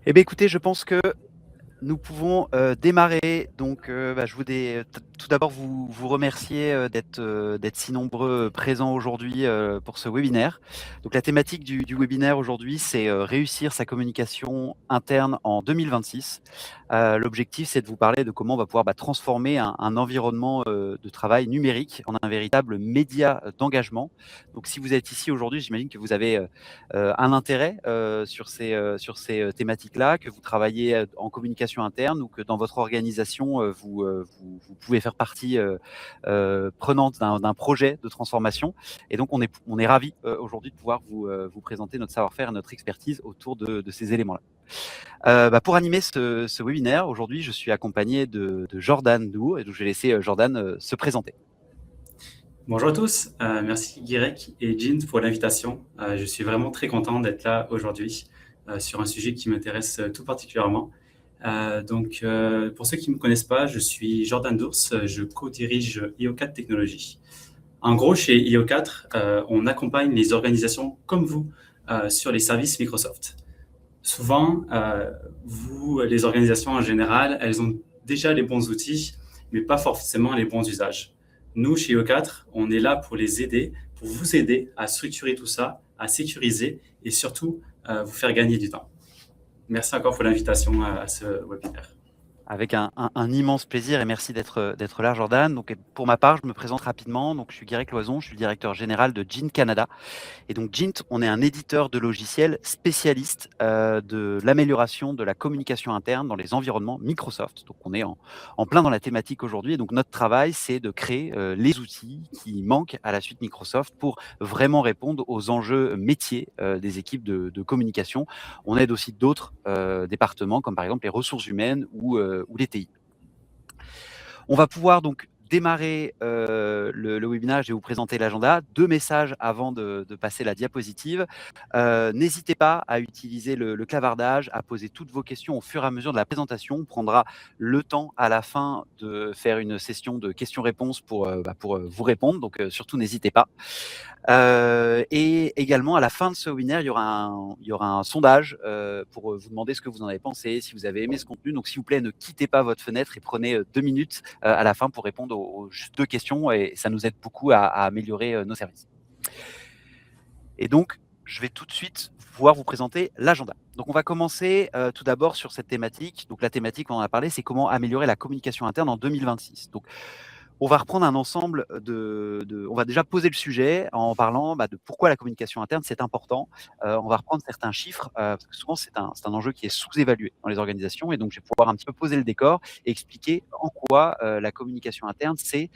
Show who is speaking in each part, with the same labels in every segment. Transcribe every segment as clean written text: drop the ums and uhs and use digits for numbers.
Speaker 1: Eh bien, écoutez, je pense que nous pouvons démarrer. Donc, je voulais tout d'abord vous remercier d'être si nombreux présents aujourd'hui pour ce webinaire. Donc, la thématique du webinaire aujourd'hui, c'est réussir sa communication interne en 2026. L'objectif, c'est de vous parler de comment on va pouvoir transformer un environnement de travail numérique en un véritable média d'engagement. Donc, si vous êtes ici aujourd'hui, j'imagine que vous avez un intérêt sur ces thématiques-là, que vous travaillez en communication interne ou que dans votre organisation, vous pouvez faire partie prenante d'un projet de transformation. Et donc, on est ravis aujourd'hui de pouvoir vous présenter notre savoir-faire et notre expertise autour de ces éléments-là. Pour animer ce webinaire, aujourd'hui, je suis accompagné de Jordan Dour, et donc je vais laisser Jordan se présenter.
Speaker 2: Bonjour à tous, merci Guirec et Jean pour l'invitation. Je suis vraiment très content d'être là aujourd'hui sur un sujet qui m'intéresse tout particulièrement. Pour ceux qui ne me connaissent pas, je suis Jordan Dours, je co-dirige IO4 Technologies. En gros, chez IO4, on accompagne les organisations comme vous sur les services Microsoft. Souvent, les organisations en général, elles ont déjà les bons outils, mais pas forcément les bons usages. Nous, chez IO4, on est là pour les aider, pour vous aider à structurer tout ça, à sécuriser et surtout vous faire gagner du temps. Merci encore pour l'invitation à ce webinaire.
Speaker 1: Avec un immense plaisir et merci d'être là, Jordan. Donc, pour ma part, je me présente rapidement. Donc, je suis Guirec Loison, je suis le directeur général de Jint Canada. Et donc, Jint, on est un éditeur de logiciels spécialiste de l'amélioration de la communication interne dans les environnements Microsoft. Donc, on est en plein dans la thématique aujourd'hui. Et donc, notre travail, c'est de créer les outils qui manquent à la suite Microsoft pour vraiment répondre aux enjeux métiers des équipes de communication. On aide aussi d'autres départements, comme par exemple les ressources humaines ou les TI. On va pouvoir donc démarrer le webinaire. Je vais vous présenter l'agenda. 2 messages avant de passer la diapositive. N'hésitez pas à utiliser le clavardage, à poser toutes vos questions au fur et à mesure de la présentation. On prendra le temps à la fin de faire une session de questions-réponses pour vous répondre. Donc, surtout, n'hésitez pas. Et également, à la fin de ce webinaire, il y aura un sondage pour vous demander ce que vous en avez pensé, si vous avez aimé ce contenu. Donc, s'il vous plaît, ne quittez pas votre fenêtre et prenez 2 minutes à la fin pour répondre aux juste 2 questions. Et ça nous aide beaucoup à améliorer nos services. Et donc, je vais tout de suite pouvoir vous présenter l'agenda. Donc, on va commencer tout d'abord sur cette thématique. Donc, la thématique, on en a parlé, c'est comment améliorer la communication interne en 2026. Donc, on va reprendre un ensemble on va déjà poser le sujet en parlant de pourquoi la communication interne, c'est important. On va reprendre certains chiffres, parce que souvent, c'est un enjeu qui est sous-évalué dans les organisations. Et donc, je vais pouvoir un petit peu poser le décor et expliquer en quoi la communication interne, c'est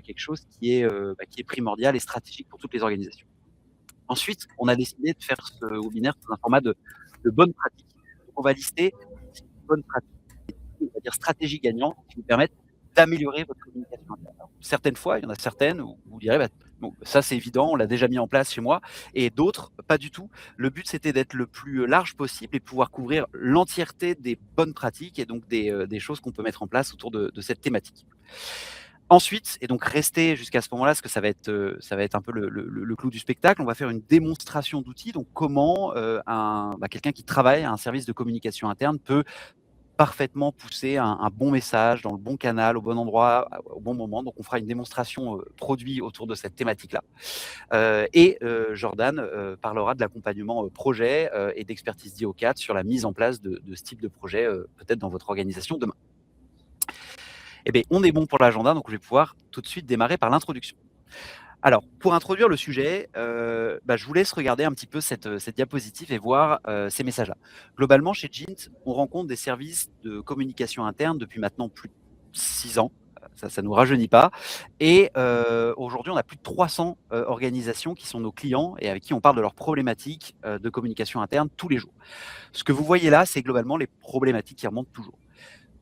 Speaker 1: quelque chose qui est primordial et stratégique pour toutes les organisations. Ensuite, on a décidé de faire ce webinaire sous un format de bonnes pratiques. Donc, on va lister 10 bonnes pratiques, on va dire stratégies gagnantes qui vous permettent d'améliorer votre communication interne. Alors, certaines fois, il y en a certaines où vous direz, bon, ça c'est évident, on l'a déjà mis en place chez moi, et d'autres, pas du tout. Le but, c'était d'être le plus large possible et de pouvoir couvrir l'entièreté des bonnes pratiques et donc des choses qu'on peut mettre en place autour de cette thématique. Ensuite, et donc restez jusqu'à ce moment-là, parce que ça va être un peu le clou du spectacle, on va faire une démonstration d'outils. Donc, comment quelqu'un qui travaille à un service de communication interne peut parfaitement pousser un bon message dans le bon canal, au bon endroit, au bon moment. Donc, on fera une démonstration produit autour de cette thématique-là. Jordan parlera de l'accompagnement projet et d'expertise d'IO4 sur la mise en place de ce type de projet, peut-être dans votre organisation demain. Eh bien, on est bon pour l'agenda, donc je vais pouvoir tout de suite démarrer par l'introduction. Alors, pour introduire le sujet, je vous laisse regarder un petit peu cette diapositive et voir ces messages-là. Globalement, chez Jint, on rencontre des services de communication interne depuis maintenant plus de 6 ans. Ça ne nous rajeunit pas. Et aujourd'hui, on a plus de 300 organisations qui sont nos clients et avec qui on parle de leurs problématiques de communication interne tous les jours. Ce que vous voyez là, c'est globalement les problématiques qui remontent toujours.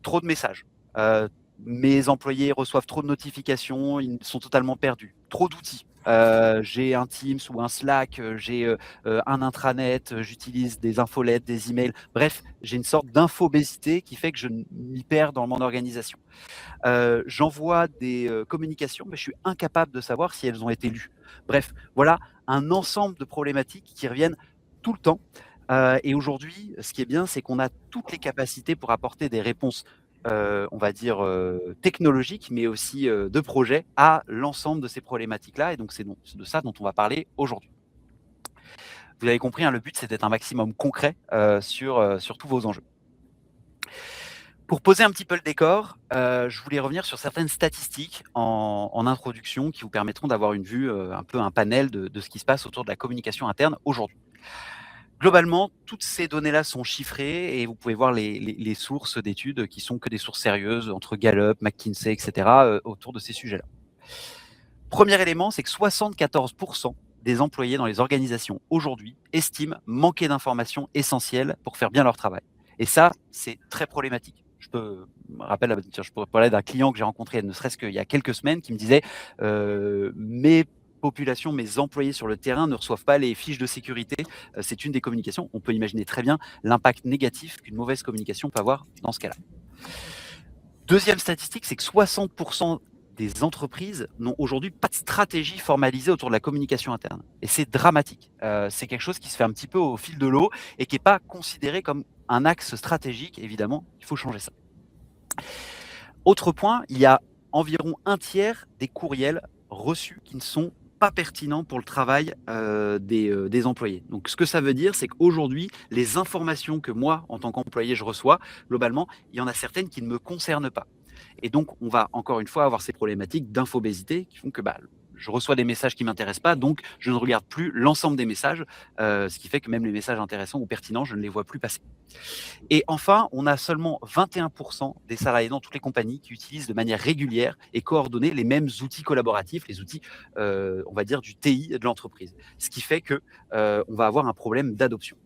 Speaker 1: Trop de messages. Mes employés reçoivent trop de notifications, ils sont totalement perdus. Trop d'outils. J'ai un Teams ou un Slack, j'ai un intranet, j'utilise des infolettes, des emails. Bref, j'ai une sorte d'infobésité qui fait que je m'y perds dans mon organisation. J'envoie des communications, mais je suis incapable de savoir si elles ont été lues. Bref, voilà un ensemble de problématiques qui reviennent tout le temps. Et aujourd'hui, ce qui est bien, c'est qu'on a toutes les capacités pour apporter des réponses, on va dire, technologiques, mais aussi, de projet à l'ensemble de ces problématiques-là et donc c'est de ça dont on va parler aujourd'hui. Vous avez compris, hein, le but, c'est d'être un maximum concret, sur tous vos enjeux. Pour poser un petit peu le décor, je voulais revenir sur certaines statistiques en introduction qui vous permettront d'avoir une vue, un peu un panel de ce qui se passe autour de la communication interne aujourd'hui. Globalement, toutes ces données-là sont chiffrées et vous pouvez voir les sources d'études qui sont que des sources sérieuses entre Gallup, McKinsey et cetera, autour de ces sujets-là. Premier élément, c'est que 74 des employés dans les organisations aujourd'hui estiment manquer d'informations essentielles pour faire bien leur travail et ça, c'est très problématique. Je pourrais parler d'un client que j'ai rencontré ne serait-ce qu'il y a quelques semaines qui me disait, «Mes populations, mes employés sur le terrain ne reçoivent pas les fiches de sécurité». C'est une des communications. On peut imaginer très bien l'impact négatif qu'une mauvaise communication peut avoir dans ce cas-là. Deuxième statistique, c'est que 60 des entreprises n'ont aujourd'hui pas de stratégie formalisée autour de la communication interne et c'est dramatique. C'est quelque chose qui se fait un petit peu au fil de l'eau et qui est pas considéré comme un axe stratégique. Évidemment, il faut changer ça. Autre point, il y a environ un tiers des courriels reçus qui ne sont pas pertinents pour le travail, des employés. Donc ce que ça veut dire, c'est qu'aujourd'hui, les informations que moi, en tant qu'employé, je reçois, globalement, il y en a certaines qui ne me concernent pas. Et donc, on va encore une fois avoir ces problématiques d'infobésité qui font que je reçois des messages qui ne m'intéressent pas, donc je ne regarde plus l'ensemble des messages, ce qui fait que même les messages intéressants ou pertinents, je ne les vois plus passer. Et enfin, on a seulement 21 des salariés dans toutes les compagnies qui utilisent de manière régulière et coordonnée les mêmes outils collaboratifs, les outils, on va dire, du TI de l'entreprise. Ce qui fait que on va avoir un problème d'adoption.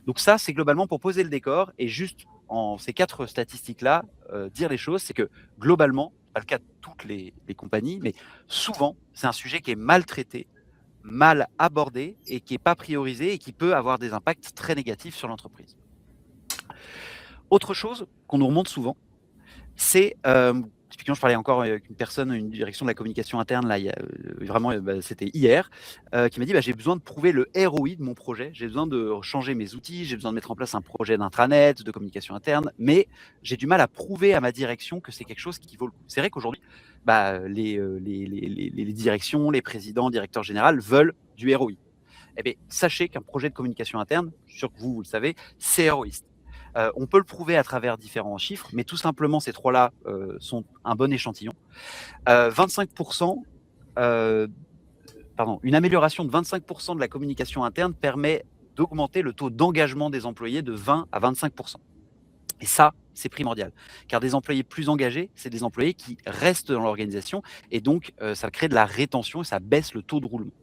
Speaker 1: Donc ça, c'est globalement pour poser le décor et juste en ces 4 statistiques-là, dire les choses, c'est que globalement, pas le cas de toutes les compagnies, mais souvent, c'est un sujet qui est mal traité, mal abordé et qui est pas priorisé et qui peut avoir des impacts très négatifs sur l'entreprise. Autre chose qu'on nous remonte souvent, c'est, typiquement, je parlais encore avec une personne, une direction de la communication interne, là, il y a, vraiment, c'était hier, qui m'a dit: «J'ai besoin de prouver le ROI de mon projet. J'ai besoin de changer mes outils, j'ai besoin de mettre en place un projet d'intranet, de communication interne, mais j'ai du mal à prouver à ma direction que c'est quelque chose qui vaut le coup». C'est vrai qu'aujourd'hui, les directions, les présidents, directeurs généraux veulent du ROI. Eh beh, sachez qu'un projet de communication interne, je suis sûr que vous le savez, c'est héroïste. On peut le prouver à travers différents chiffres, mais tout simplement ces 3-là, sont un bon échantillon. 25 une amélioration de 25 de la communication interne permet d'augmenter le taux d'engagement des employés de 20 à 25 et ça, c'est primordial. Car des employés plus engagés, c'est des employés qui restent dans l'organisation et donc ça crée de la rétention et ça baisse le taux de roulement.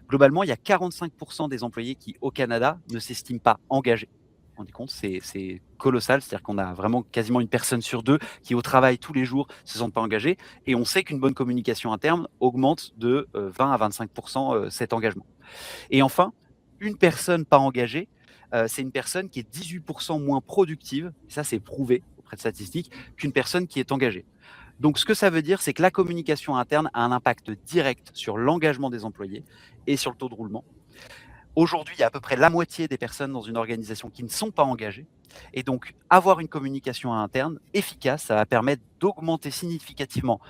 Speaker 1: Globalement, il y a 45 des employés qui, au Canada, ne s'estiment pas engagés. Vous vous rendez compte, c'est colossal, c'est-à-dire qu'on a vraiment quasiment une personne sur 2 qui, au travail, tous les jours, se sentent pas engagés et on sait qu'une bonne communication interne augmente de, 20 à 25 cet engagement. Et enfin, une personne pas engagée, c'est une personne qui est 18 moins productive, ça c'est prouvé auprès de statistiques, qu'une personne qui est engagée. Donc ce que ça veut dire, c'est que la communication interne a un impact direct sur l'engagement des employés et sur le taux de roulement. Aujourd'hui, il y a à peu près la moitié des personnes dans une organisation qui ne sont pas engagées et donc avoir une communication interne efficace, ça va permettre d'augmenter significativement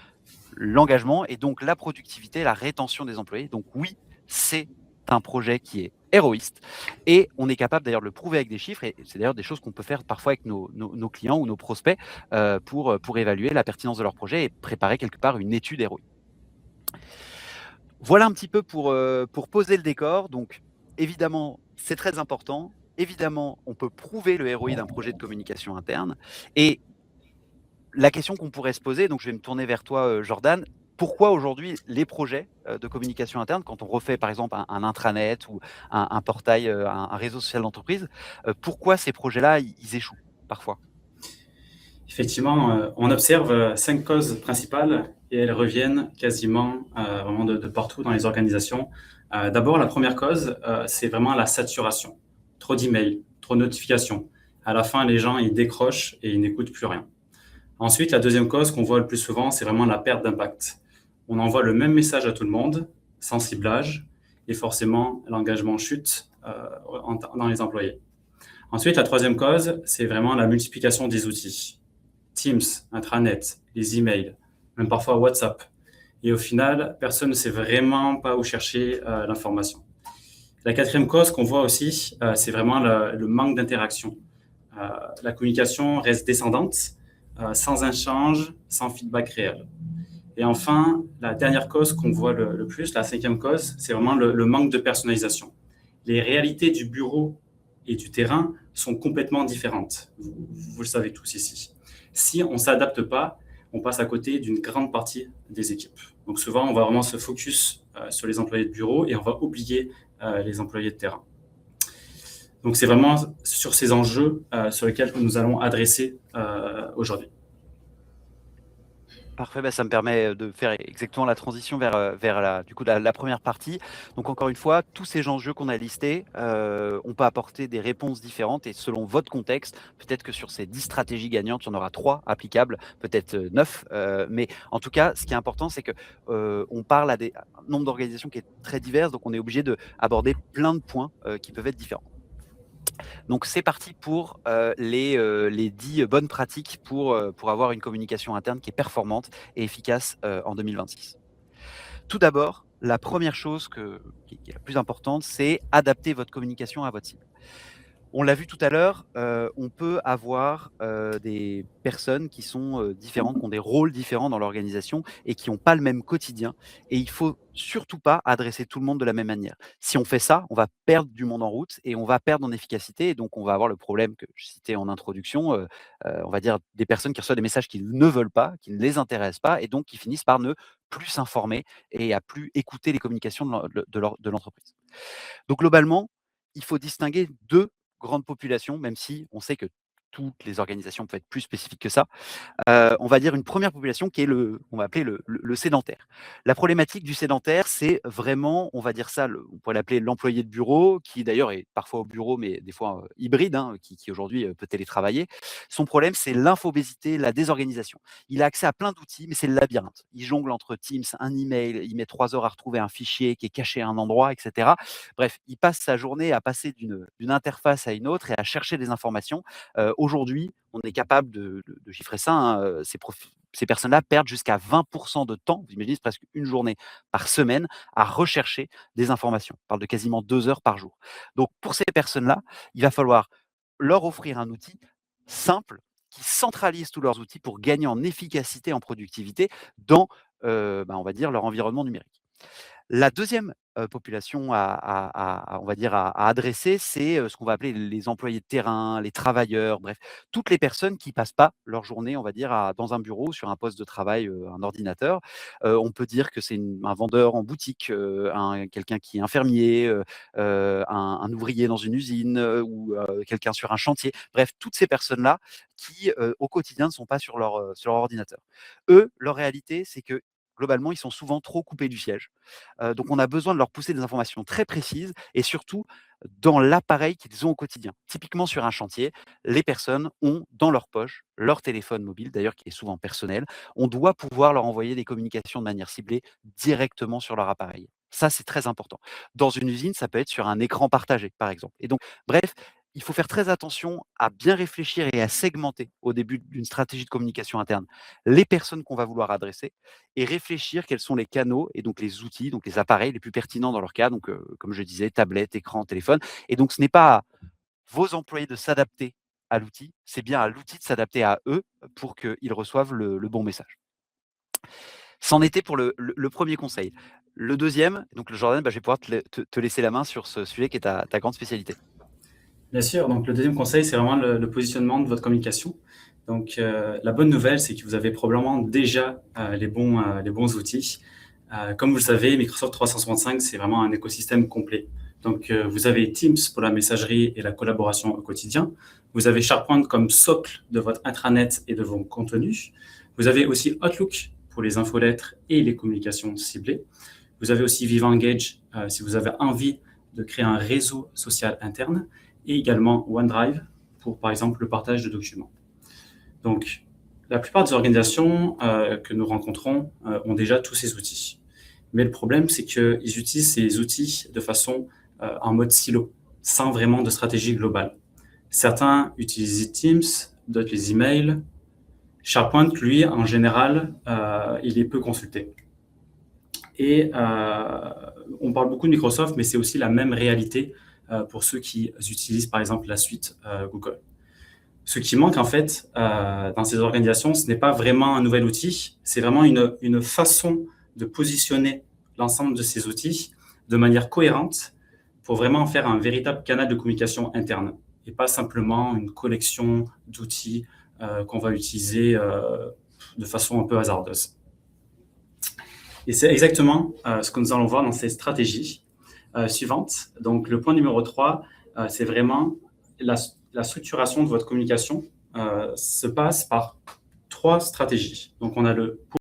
Speaker 1: l'engagement et donc la productivité, la rétention des employés. Donc oui, c'est un projet qui est héroïste et on est capable d'ailleurs de le prouver avec des chiffres et c'est d'ailleurs des choses qu'on peut faire parfois avec nos clients ou nos prospects pour évaluer la pertinence de leur projet et préparer quelque part une étude héroïque. Voilà un petit peu pour poser le décor. Donc évidemment, c'est très important. Évidemment, on peut prouver le ROI d'un projet de communication interne et la question qu'on pourrait se poser, donc je vais me tourner vers toi, Jordan. Pourquoi aujourd'hui les projets, de communication interne, quand on refait par exemple un intranet ou un portail, un réseau social d'entreprise, pourquoi ces projets-là, ils échouent parfois?
Speaker 2: Effectivement, on observe 5 causes principales et elles reviennent quasiment vraiment de partout dans les organisations. D'abord, la première cause, c'est vraiment la saturation. Trop d'emails, trop de notifications. À la fin, les gens, ils décrochent et ils n'écoutent plus rien. Ensuite, la deuxième cause qu'on voit le plus souvent, c'est vraiment la perte d'impact. On envoie le même message à tout le monde, sans ciblage, et forcément, l'engagement chute dans les employés. Ensuite, la troisième cause, c'est vraiment la multiplication des outils. Teams, intranet, les emails, même parfois WhatsApp. Et au final, personne ne sait vraiment pas où chercher l'information. La quatrième cause qu'on voit aussi, c'est vraiment le manque d'interaction. La communication reste descendante, sans échange, sans feedback réel. Et enfin, la dernière cause qu'on voit le plus, la cinquième cause, c'est vraiment le manque de personnalisation. Les réalités du bureau et du terrain sont complètement différentes. Vous le savez tous ici. Si on ne s'adapte pas, on passe à côté d'une grande partie des équipes. Donc souvent, on va vraiment se focus sur les employés de bureau et on va oublier les employés de terrain. Donc c'est vraiment sur ces enjeux sur lesquels nous allons adresser aujourd'hui.
Speaker 1: Parfait, bah, ça me permet de faire exactement la transition vers la première partie. Donc encore une fois, tous ces enjeux qu'on a listés, on peut apporter des réponses différentes et selon votre contexte, peut-être que sur ces 10 stratégies gagnantes, il y en aura 3 applicables, peut-être 9. Mais en tout cas, ce qui est important, c'est qu'on parle à un nombre d'organisations qui est très divers, donc on est obligé d'aborder plein de points qui peuvent être différents. Donc c'est parti pour les 10 bonnes pratiques pour avoir une communication interne qui est performante et efficace en 2026. Tout d'abord, la première chose qui est la plus importante, c'est adapter votre communication à votre cible. On l'a vu tout à l'heure, on peut avoir des personnes qui sont différentes, qui ont des rôles différents dans l'organisation et qui n'ont pas le même quotidien. Et il faut surtout pas adresser tout le monde de la même manière. Si on fait ça, on va perdre du monde en route et on va perdre en efficacité. Et donc, on va avoir le problème que je citais en introduction, on va dire des personnes qui reçoivent des messages qu'ils ne veulent pas, qui ne les intéressent pas, et donc qui finissent par ne plus s'informer et à plus écouter les communications de l'entreprise. Donc globalement, il faut distinguer 2 grandes populations, même si on sait que toutes les organisations peuvent être plus spécifiques que ça. On va dire une première population qui est on va appeler le sédentaire. La problématique du sédentaire, c'est vraiment, on va dire ça, on pourrait l'appeler l'employé de bureau, qui d'ailleurs est parfois au bureau, mais des fois hybride, hein, qui aujourd'hui peut télétravailler. Son problème, c'est l'infobésité, la désorganisation. Il a accès à plein d'outils, mais c'est le labyrinthe. Il jongle entre Teams, un email, il met 3 heures à retrouver un fichier qui est caché à un endroit, etc. Bref, il passe sa journée à passer d'une interface à une autre et à chercher des informations. Aujourd'hui, on est capable de chiffrer ça, hein, ces personnes-là perdent jusqu'à 20% de temps, vous imaginez, c'est presque une journée par semaine, à rechercher des informations. On parle de quasiment 2 heures par jour. Donc pour ces personnes-là, il va falloir leur offrir un outil simple qui centralise tous leurs outils pour gagner en efficacité, en productivité dans, on va dire, leur environnement numérique. La deuxième population on va dire à adresser, c'est, ce qu'on va appeler les employés de terrain, les travailleurs, bref, toutes les personnes qui passent pas leur journée, on va dire, dans un bureau, sur un poste de travail, un ordinateur. On peut dire que c'est un vendeur en boutique, quelqu'un qui est infirmier, un ouvrier dans une usine, ou quelqu'un sur un chantier. Bref, toutes ces personnes-là qui, au quotidien, ne sont pas sur leur ordinateur. Eux, leur réalité, c'est que globalement, ils sont souvent trop coupés du siège. Donc on a besoin de leur pousser des informations très précises et surtout dans l'appareil qu'ils ont au quotidien. Typiquement sur un chantier, les personnes ont dans leur poche leur téléphone mobile, d'ailleurs qui est souvent personnel. On doit pouvoir leur envoyer des communications de manière ciblée directement sur leur appareil. Ça, c'est très important. Dans une usine, ça peut être sur un écran partagé, par exemple. Et donc, bref, il faut faire très attention à bien réfléchir et à segmenter au début d'une stratégie de communication interne les personnes qu'on va vouloir adresser et réfléchir quels sont les canaux et donc les outils, donc les appareils les plus pertinents dans leur cas. Donc, comme je disais, tablette, écran, téléphone. Et donc, ce n'est pas à vos employés de s'adapter à l'outil, c'est bien à l'outil de s'adapter à eux pour qu'ils reçoivent le bon message. C'en était pour le premier conseil. Le deuxième, donc le Jordan, je vais pouvoir te laisser la main sur ce sujet qui est ta grande spécialité.
Speaker 2: Bien sûr, donc le deuxième conseil, c'est vraiment le positionnement de votre communication. Donc la bonne nouvelle, c'est que vous avez probablement déjà les bons outils. Comme vous le savez, Microsoft 365, c'est vraiment un écosystème complet. Donc vous avez Teams pour la messagerie et la collaboration au quotidien. Vous avez SharePoint comme socle de votre intranet et de vos contenus. Vous avez aussi Outlook pour les infolettres et les communications ciblées. Vous avez aussi Viva Engage si vous avez envie de créer un réseau social interne, et également OneDrive pour, par exemple, le partage de documents. Donc, la plupart des organisations que nous rencontrons ont déjà tous ces outils. Mais le problème, c'est qu'ils utilisent ces outils de façon en mode silo. sans vraiment de stratégie globale. Certains utilisent Teams, d'autres les emails. SharePoint, lui, en général, il est peu consulté. Et on parle beaucoup de Microsoft, mais c'est aussi la même réalité pour ceux qui utilisent, par exemple, la suite Google. Ce qui manque, en fait, dans ces organisations, ce n'est pas vraiment un nouvel outil, c'est vraiment une façon de positionner l'ensemble de ces outils de manière cohérente pour vraiment faire un véritable canal de communication interne et pas simplement une collection d'outils qu'on va utiliser de façon un peu hasardeuse. Et c'est exactement ce que nous allons voir dans ces stratégies suivantes. Donc, le point numéro 3, c'est vraiment la structuration de votre communication se passe par 3 stratégies. Donc, on a le